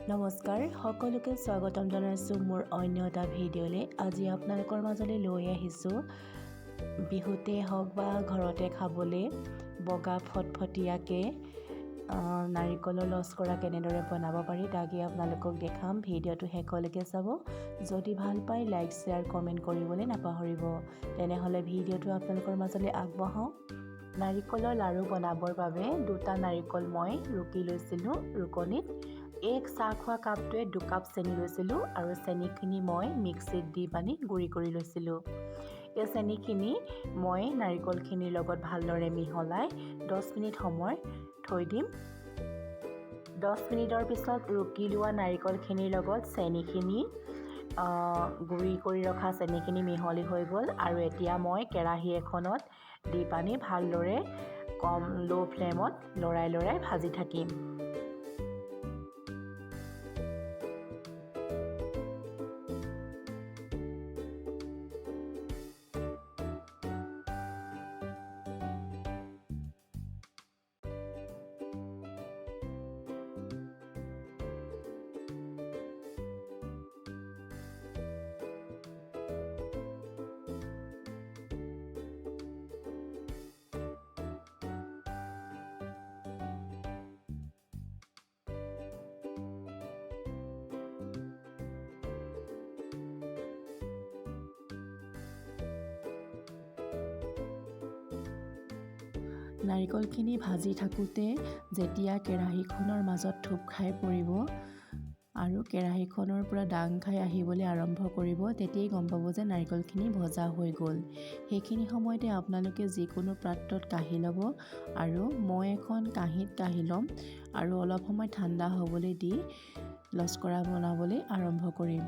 নমস্কাৰ, সকলোকে স্বাগতম জনাইছোঁ মোৰ অন্য এটা ভিডিঅ'লৈ। আজি আপোনালোকৰ মাজলৈ লৈ আহিছোঁ বিহুতে হওক বা ঘৰতে খাবলৈ বগা ফটফটীয়াকৈ নাৰিকলৰ লস্কৰা কেনেদৰে বনাব পাৰি তাকে আপোনালোকক দেখাম। ভিডিঅ'টো শেষলৈকে চাব। যদি ভাল পায় লাইক শ্বেয়াৰ কমেণ্ট কৰিবলৈ নাপাহৰিব। তেনেহ'লে ভিডিঅ'টো আপোনালোকৰ মাজলৈ আগবঢ়াওঁ। নাৰিকলৰ লাড়ু বনাবৰ বাবে 2টা নাৰিকল মই ৰুকি লৈছিলোঁ ৰুকনিত। এক চাহ খোৱা কাপটোৱে 2 কাপ চেনি লৈছিলোঁ আৰু চেনিখিনি মই মিক্সিত দি পানি গুড়ি কৰি লৈছিলোঁ। এই চেনিখিনি মই নাৰিকলখিনিৰ লগত ভালদৰে মিহলাই 10 মিনিট সময় থৈ দিম। 10 মিনিটৰ পিছত ৰুকি লোৱা নাৰিকলখিনিৰ লগত চেনিখিনি গুড়ি কৰি ৰখা চেনিখিনি মিহলি হৈ গ'ল আৰু এতিয়া মই কেৰাহী এখনত দি পানি ভালদৰে ল' ফ্লেমত লৰাই ভাজি থাকিম। নাৰিকলখিনি ভাজি থাকোঁতে যেতিয়া কেৰাহীখনৰ মাজত থোপ খাই পৰিব আৰু কেৰাহীখনৰ পৰা দাং খাই আহিবলৈ আৰম্ভ কৰিব, তেতিয়াই গম পাব যে নাৰিকলখিনি ভজা হৈ গ'ল। সেইখিনি সময়তে আপোনালোকে যিকোনো পাত্ৰত কাঢ়ি ল'ব আৰু মই এখন কাঁহীত কাঢ়ি ল'ম আৰু অলপ সময় ঠাণ্ডা হ'বলৈ দি লস্কৰা বনাবলৈ আৰম্ভ কৰিম।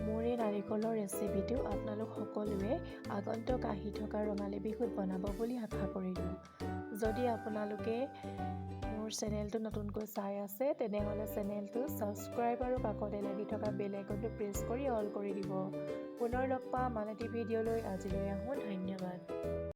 মোৰ এই নাৰিকলৰ ৰেচিপিটো আপোনালোক সকলোৱে আগন্তুক আহি থকা ৰঙালী বিহুত বনাব বুলি আশা কৰিলোঁ। যদি আপোনালোকে মোৰ চেনেলটো নতুনকৈ চাই আছে তেনেহ'লে চেনেলটো ছাবস্ক্ৰাইব আৰু কাষতে লাগি থকা বেল আইকনটো প্ৰেছ কৰি অল কৰি দিব। পুনৰ লগ পাম আন এটি ভিডিঅ'লৈ। আজিলৈ আহোঁ। ধন্যবাদ।